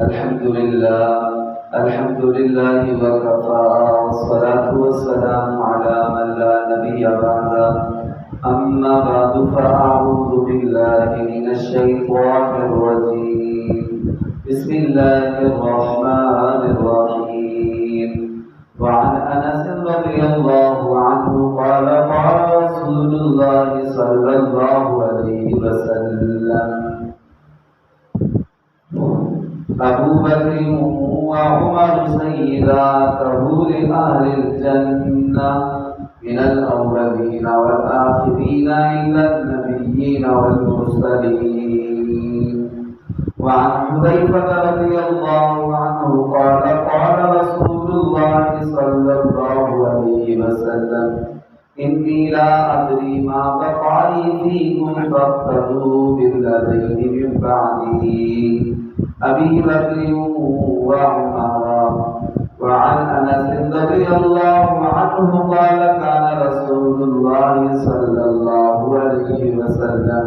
الحمد لله وكفى والصلاة والسلام على من لا نبي بعده أما بعد فأعوذ بالله من الشيطان الرجيم بسم الله الرحمن الرحيم وعن أنس رضي الله عنه قال قال رسول الله صلى الله عليه وسلم أبو بكر وعمر سيداته لأهل الجنة من الأولين والآخرين إلا النبيين والمرسلين. وعن حذيفة رضي الله عنه قال قال رسول الله صلى الله عليه وسلم إني لا أدري ما بقى لي فيكم فاقتدوا بالذين من بعدي أبي بكر وعمر. وعن أنس رضي الله عنه قال كان رسول الله صلى الله عليه وسلم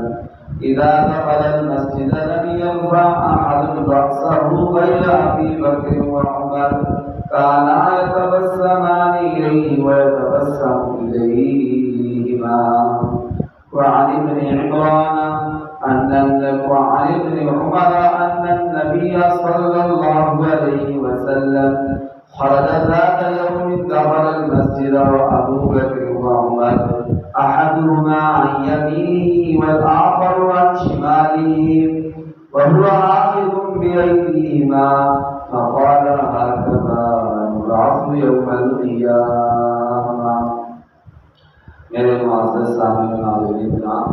إذا دخل المسجد لم يرفع أحد رأسه غير أبي بكر وعمر كانا يتبسمان إليه ويتبسم إليهما. وعن ابن عمران وعن ابن عمر أن النبي صلى الله عليه وسلم خرج ذات يوم دخل المسجد وأبو بكر وعمر أحدهما عن يمينه والآخر عن شماله وهو آخذ بأيديهما فقال هكذا نبعث يوم القيامة. میرے معزز سامعین ناظرین کرام،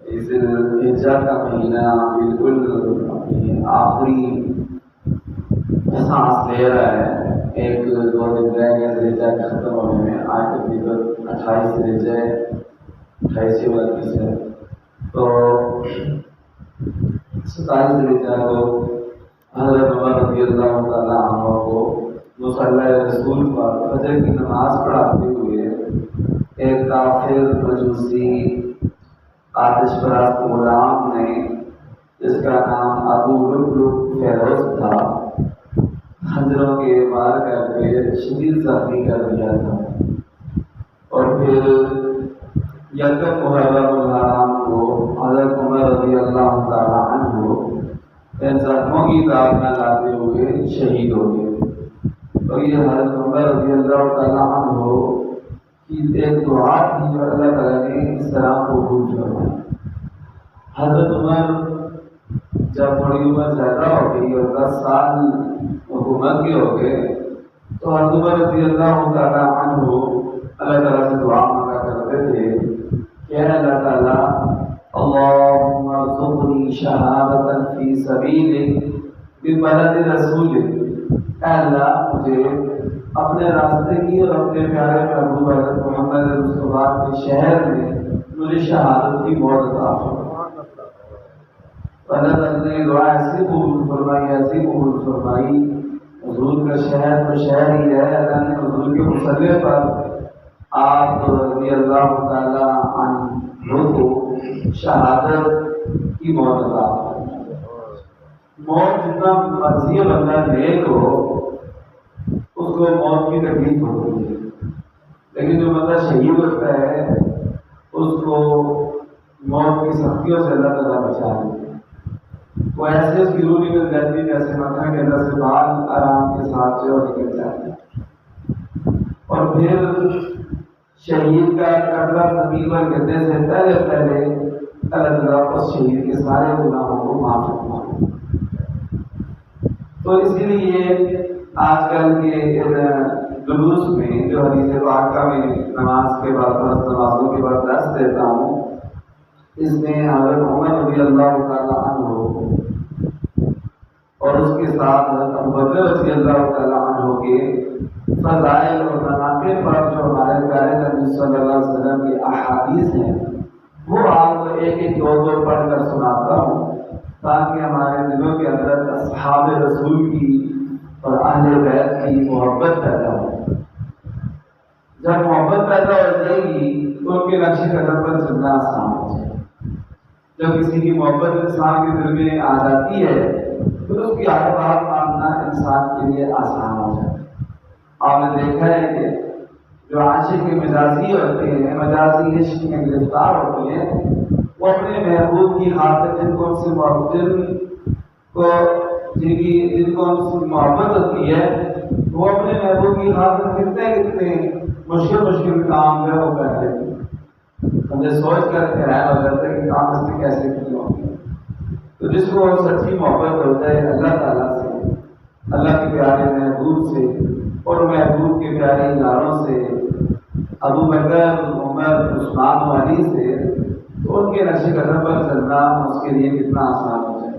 اس ذوالحجہ کا مہینہ بالکل اپنی آخری سانس لے رہا ہے. ایک دو دن رہ گئے ذوالحجہ کے ختم ہونے میں. آج تقریباً 28 ذوالحجہ 28 یا 29 ہے. تو 27 ذوالحجہ کو حضرت عمر رضی اللہ تعالیٰ عنہ کو مصلی رسول پر فجر کی نماز پڑھاتے ہوئے ایک کافر مجوسی آتش پرست غلام نے، جس کا نام ابو لؤلؤ فیروز تھا، خنجروں کے وار کر کے شدید زخمی کر دیا تھا. اور پھر یکم محرم الحرام کو حضرت عمر رضی اللہ تعالیٰ عنہ ان زخموں کی داغ نہ لاتے ہوئے شہید ہو گئے. اور یہ حضرت عمر رضی اللہ تعالیٰ عنہ کی ایک دعا تھی جو اللہ تعالیٰ نے اس طرح قبول فرمائی. حضرت عمر جب تھوڑی عمر زیادہ ہو گئی اور 10 سال حکومت کے ہو گئے تو حضرت عمر رضی اللہ تعالیٰ عنہ اللہ تعالیٰ سے دعا مانگا کرتے تھے کہ اے اللہ تعالیٰ اللہم ارزقنی شہادۃ فی سبیلک ببلد رسولک. اے اللہ مجھے اپنے راستے کی اور اپنے پیارے محبوب حضرت محمد مصطفیٰ کے شہر میں مجھے شہادت کی موت عطا فرما. اللہ تعالیٰ نے دعا ایسی قبول فرمائی. حضور کا شہر تو شہر ہی ہے. اللہ نے حضور کے مصلی پر آپ رضی اللہ تعالیٰ عنہ کو شہادت کی موت عطا فرمائی. موت جتنا مرضی بندہ نیک ہو اس کو موت کی تکلیف ہوتی ہے، لیکن جو بندہ شہید ہوتا ہے اس کو موت کی سختیوں سے اللہ تعالیٰ بچا لیتے ہیں. وہ ایسے اس کی روح نکل جاتی ہے جیسے مکھن کے اندر سے بال آرام کے ساتھ جو نکل جاتے ہیں. اور پھر شہید کا قطرہ زمین پر گرنے سے پہلے اللہ تعالیٰ اس شہید کے سارے گناہوں کو معاف فرما. تو اسی لیے آج کل کے جلوس میں جو حدیث پاکہ میں نماز کے بعد نمازوں کے بعد درس دیتا ہوں، اس میں حضرت عمر رضی اللہ تعالیٰ عنہ اور اس کے ساتھ حضرت ابو بکر رضی اللہ تعالیٰ عنہ کے فضائل اور مناقب پر جو ہمارے پیارے نبی صلی اللہ علیہ وسلم کی احادیث ہیں وہ آپ کو ایک ایک دو پڑھ کر سناتا ہوں تاکہ ہمارے دلوں کے اندر اصحاب رسول کی اور اہل بیت کی محبت پیدا ہو. جب محبت پیدا ہو جائے گی تو ان کے نقش قدم پر چلنا آسان ہو جائے. جب کسی کی محبت انسان کے دل میں آ جاتی ہے پھر اس کی ہر بات ماننا انسان کے لیے آسان ہو جائے۔ آپ نے دیکھا ہے کہ جو عاشق مجازی ہوتے ہیں، مجازی عشق میں گرفتار ہوتے ہیں، وہ اپنے محبوب کی خاطر جن کو ان سے محبت ہوتی ہے، وہ اپنے محبوب کی خاطر کتنے مشکل کام جو ہے وہ کرتے ہیں۔ مجھے سوچ کر حیران ہو جاتا ہے کہ کام اس نے کیسے کیے ہوں گے۔ تو جس کو سچی محبت ہو جائے اللہ تعالیٰ سے، اللہ کے پیارے محبوب سے اور محبوب کے پیارے یاروں سے، ابو بکر، عمر، عثمان و علی سے، تو ان کے نقش قدم پر چلنا اس کے لیے کتنا آسان ہو جائے۔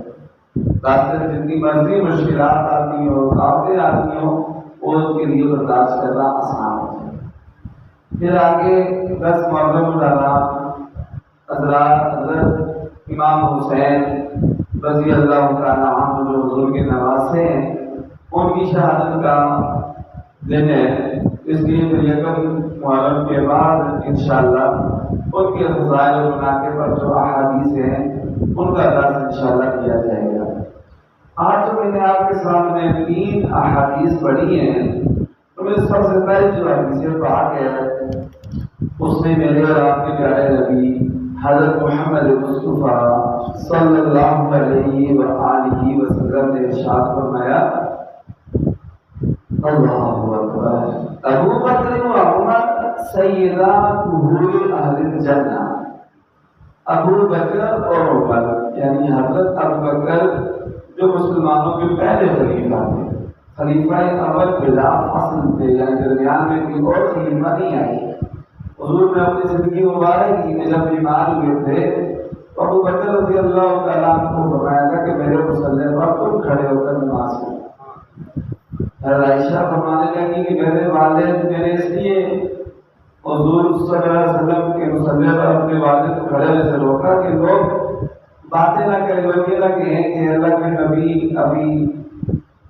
راستے میں جتنی مرضی مشکلات آتی ہوں، رکاوٹیں آتی ہوں، وہ اس کے لیے برداشت کرنا آسان ہو جائے۔ پھر آگے 10 محرم ڈالا، حضرت امام حسین رضی اللہ تعالیٰ عنہ جو حضور کے نواسے ہیں، ان کی شہادت کا دن ہے، اس لیے پھر یکم محرم کے بعد انشاءاللہ ان کے فضائل و مناقب پر جو احادیث ہیں ان کا درس انشاءاللہ کیا جائے گا۔ آج جو میں نے آپ کے سامنے 3 احادیث پڑھی ہیں، تو میں سب سے پہلے جو حدیث پاک ہے اس میں میرے اور آپ کے پیارے نبی حضرت محمد مصطفیٰ صلی اللہ علیہ وآلہ وسلم نے ارشاد فرمایا، اللہ اکبر، ابو بکر و عمر سیدا کہول اہل الجنہ۔ ابو بکر اور عمر یعنی حضرت ابو بکر جو مسلمانوں کے پہلے خلیفہ تھے، خلیفہ اول بلا فصل تھے، یعنی درمیان میں کوئی اور خلیفہ نہیں آئی۔ حضور نے اپنی زندگی مبارک میں جب بیمار ہوئے تھے تو ابو بکر رضی اللہ تعالیٰ عنہ کو فرمایا تھا کہ میرے مصلی پر تم کھڑے ہو کر نماز پڑھو۔ عائشہ فرمانے لگی کہ میرے والد میں نے اس لیے حضور صلی اللہ علیہ وسلم کے مصلی پر اپنے والد کو کھڑے ہونے سے روکا کہ لوگ باتیں نہ کریں، لوگ یہ نہ کہیں کہ اللہ کے نبی ابھی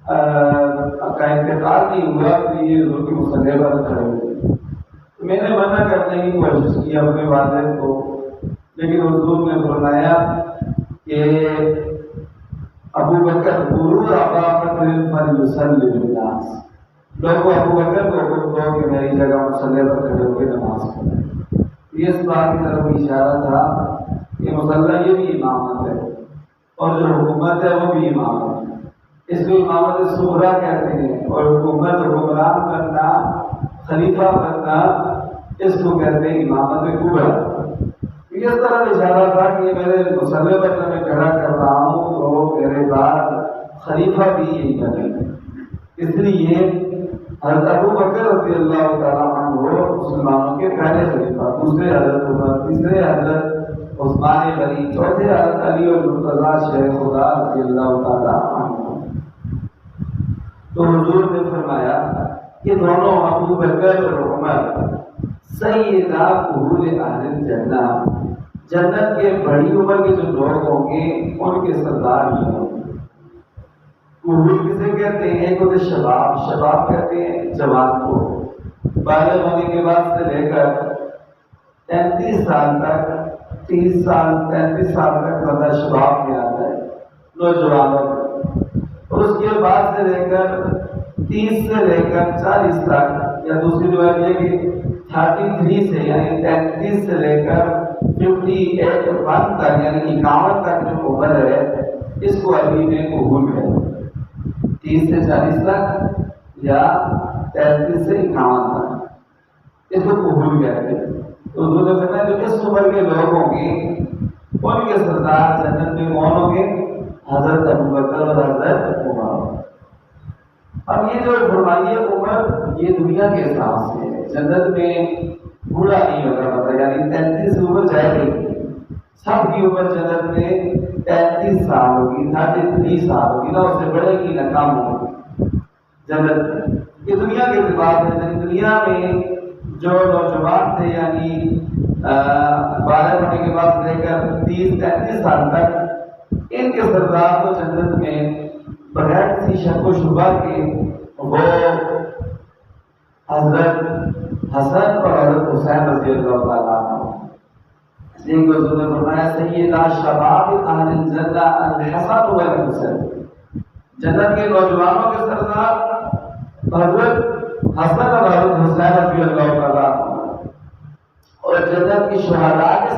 کا انتقال نہیں ہوا تو یہ حضور کے مصلی پر کھڑے ہوئے۔ میں نے منع کرنے کی کوشش کی اپنے والد کو، لیکن حضور نے فرمایا کہ ابو بکر قولوا ابا بکر فلیصلی بالناس، لوگوں ابو بکر کو حکم دو کہ میری جگہ مصلی پر کھڑے ہو کے نماز پڑھیں۔ یہ اس بات کی طرف اشارہ تھا کہ مصلی یہ بھی امامت ہے اور جو حکومت ہے وہ بھی امامت ہے، اس کو امامت صغریٰ کہتے ہیں، اور حکومت حکمران کرنا، خلیفہ بننا، اس کو کہتے ہیں امامت کبریٰ۔ اس طرح اشارہ تھا کہ میرے مصلی پر میں کھڑا کر رہا ہوں تو میرے بعد خلیفہ بھی یہی بنے۔ اس لیے حضرت ابو بکر رضی اللہ تعالیٰ عنہ مسلمانوں کے پہلے خلیفہ، دوسرے حضرت عمر، تیسرے حضرت عثمان غنی، چوتھے حضرت علی المرتضیٰ شیخ خدا رضی اللہ تعالیٰ عنہ۔ تو حضور نے فرمایا کہ دونوں ابو بکر اور عمر سیدا کہول اہل الجنہ، جنت کے بڑی عمر کے جو لوگ ہوں گے ان کے سردار ہی ہوں گے۔ کہول کسے کہتے ہیں؟ ایک ہوتے شباب، شباب کہتے ہیں جوان کو، بالغ ہونے کے بعد سے لے کر 33 سال تک، 30 سال 33 سال تک بندہ شباب میں آتا ہے، نوجوانوں میں، اور اس کے بعد سے لے کر 30 سے لے کر 40 تک، یا دوسری جو ہے یہ کہ 33 سے یعنی 33 سے لے کر 51 تک یعنی 51 تک جو عمر ہے اس کو عربی میں کہول ہے۔ 30 سے 40 تک یا 33 سے 51 تک اس کو کہول کہتے ہیں۔ تو حضور نے فرمایا جو اس عمر کے لوگ ہوں گے ان کے سردار جنت میں کون ہوں گے؟ حضرت ابو بکر اور حضرت عمر۔ اب یہ جو فرمائی عمر یہ دنیا کے حساب سے ہے، جنت میں بوڑھا نہیں ہوگا، پتہ یعنی 33 سے اوپر جائے گی، سب کی عمر جنت میں 33 سال ہوگی، 33 سال ہوگی، نہ اس سے بڑھے گی نہ کم ہوگی جنت میں۔ یہ دنیا کے اعتبار سے، دنیا میں جو نوجوان تھے یعنی بالغ ہونے کے بعد لے کر 30-33 سال تک، ان کے سردار کو جنت میں بغیر کسی شک و شبہ کے وہ حضرت حسن اور حضرت حسین رضی اللہ تعالیٰ عنہ۔ اس لیے حضور نے فرمایا سیدہ شباب اہل الجنہ الحسن والحسین، جنت کے نوجوانوں کے سردار حضرت حسن اور حضرت حسین رضی اللہ تعالیٰ اور جنت کی شہداء کے